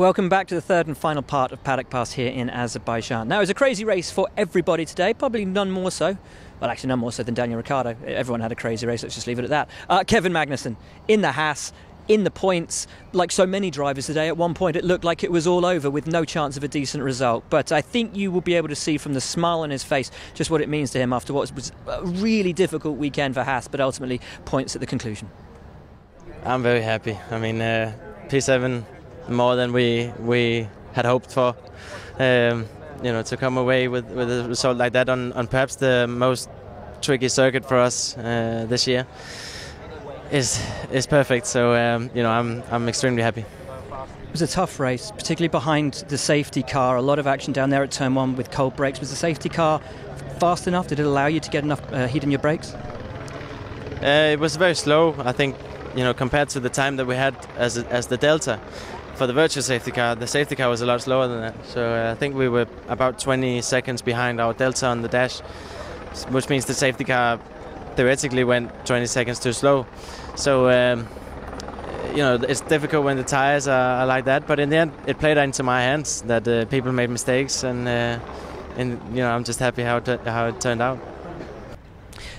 Welcome back to the third and final part of Paddock Pass here in Azerbaijan. Now, it was a crazy race for everybody today, probably none more so. Well, actually, none more so than Daniel Ricciardo. Everyone had a crazy race, let's just leave it at that. Kevin Magnussen in the Haas, in the points. Like so many drivers today, at one point it looked like it was all over with no chance of a decent result. But I think you will be able to see from the smile on his face just what it means to him after what was a really difficult weekend for Haas, but ultimately points at the conclusion. I'm very happy. I mean, P7 more than we had hoped for. You know, to come away with a result like that on perhaps the most tricky circuit for us this year is perfect. So you know, I'm extremely happy. It was a tough race, particularly behind the safety car. A lot of action down there at turn one with cold brakes. Was the safety car fast enough? Did it allow you to get enough heat in your brakes? It was very slow. I think, you know, compared to the time that we had as the Delta. For the virtual safety car, the safety car was a lot slower than that. So I think we were about 20 seconds behind our Delta on the dash, which means the safety car theoretically went 20 seconds too slow. So you know, it's difficult when the tires are like that. But in the end, it played into my hands that people made mistakes, and you know, I'm just happy how it turned out.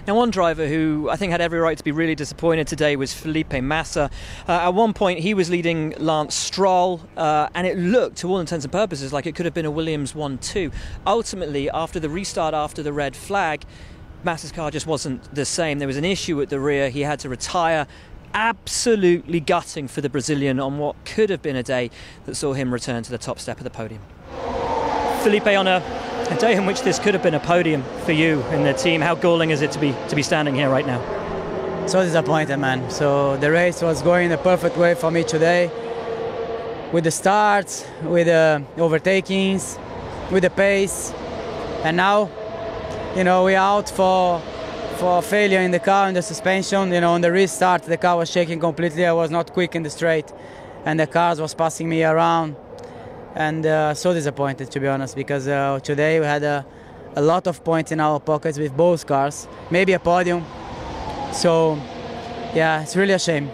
Now, one driver who I think had every right to be really disappointed today was Felipe Massa. At one point, he was leading Lance Stroll, and it looked, to all intents and purposes, like it could have been a Williams 1-2. Ultimately, after the restart, after the red flag, Massa's car just wasn't the same. There was an issue at the rear. He had to retire. Absolutely gutting for the Brazilian on what could have been a day that saw him return to the top step of the podium. Felipe, on a day in which this could have been a podium for you and the team, how galling is it to be standing here right now? So disappointed, man. So the race was going the perfect way for me today, with the starts, with the overtakings, with the pace, and now, you know, we're out for failure in the car and the suspension. You know, on the restart, the car was shaking completely. I was not quick in the straight, and the cars was passing me around. And so disappointed, to be honest, because today we had a lot of points in our pockets with both cars, maybe a podium. So yeah, it's really a shame.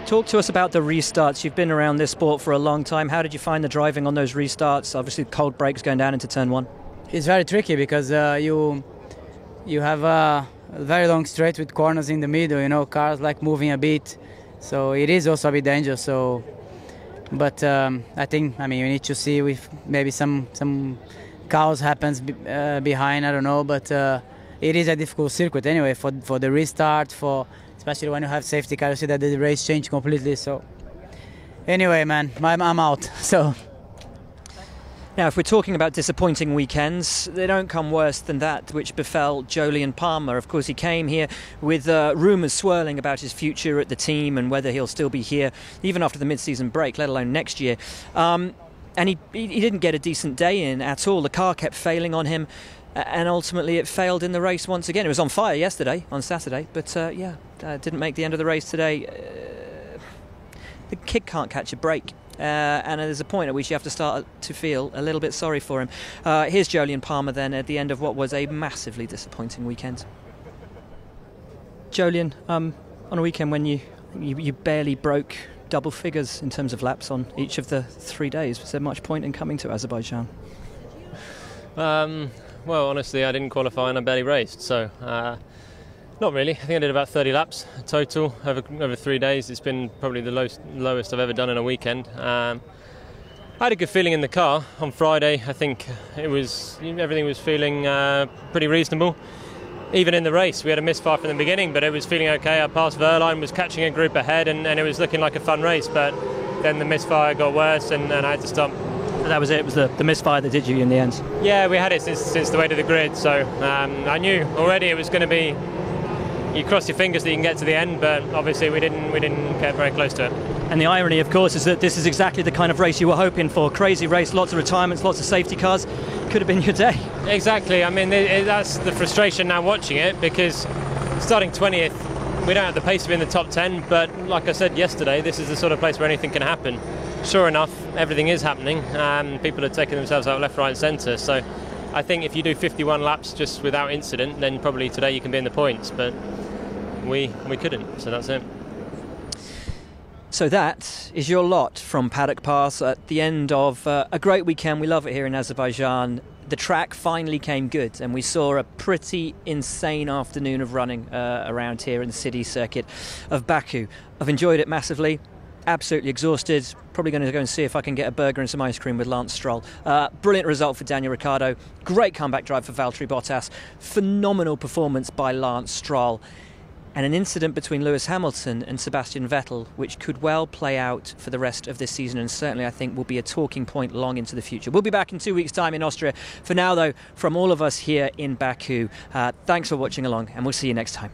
Talk to us about the restarts. You've been around this sport for a long time. How did you find the driving on those restarts? Obviously cold brakes going down into turn one. It's very tricky because you have a very long straight with corners in the middle, you know, cars like moving a bit, so it is also a bit dangerous. So but I think, I mean, you need to see with maybe some chaos happens behind, I don't know, but it is a difficult circuit anyway for the restart, especially when you have safety car. You see that the race changed completely. So anyway, man, I'm out. So now, if we're talking about disappointing weekends, they don't come worse than that which befell Jolyon. Of course, he came here with rumours swirling about his future at the team and whether he'll still be here even after the mid-season break, let alone next year. And he didn't get a decent day in at all. The car kept failing on him, and ultimately it failed in the race once again. It was on fire yesterday, on Saturday, but didn't make the end of the race today. The kid can't catch a break. And there's a point at which you have to start to feel a little bit sorry for him. Here's Jolyon then at the end of what was a massively disappointing weekend. Jolyon, on a weekend when you barely broke double figures in terms of laps on each of the 3 days, was there much point in coming to Azerbaijan? Well, honestly, I didn't qualify and I barely raced, so not really. I think I did about 30 laps total over 3 days. It's been probably the lowest I've ever done in a weekend. I had a good feeling in the car on Friday. I think everything was feeling pretty reasonable. Even in the race, we had a misfire from the beginning, but it was feeling okay. I passed Verline, was catching a group ahead, and it was looking like a fun race. But then the misfire got worse, and I had to stop. That was it. It was the misfire that did you in the end. Yeah, we had it since the way to the grid. So I knew already it was going to be. You cross your fingers that you can get to the end, but obviously we didn't get very close to it. And the irony, of course, is that this is exactly the kind of race you were hoping for. Crazy race, lots of retirements, lots of safety cars. Could have been your day. Exactly. I mean, that's the frustration now watching it, because starting 20th, we don't have the pace to be in the top 10, but like I said yesterday, this is the sort of place where anything can happen. Sure enough, everything is happening. People are taking themselves out left, right and centre. So I think if you do 51 laps just without incident, then probably today you can be in the points, but we couldn't, so that's it. So that is your lot from Paddock Pass at the end of a great weekend. We love it here in Azerbaijan. The track finally came good, and we saw a pretty insane afternoon of running around here in the city circuit of Baku. I've enjoyed it massively. Absolutely exhausted. Probably going to go and see if I can get a burger and some ice cream with Lance Stroll. Brilliant result for Daniel Ricciardo. Great comeback drive for Valtteri Bottas. Phenomenal performance by Lance Stroll. And an incident between Lewis Hamilton and Sebastian Vettel, which could well play out for the rest of this season, and certainly I think will be a talking point long into the future. We'll be back in 2 weeks' time in Austria. For now, though, from all of us here in Baku, thanks for watching along, and we'll see you next time.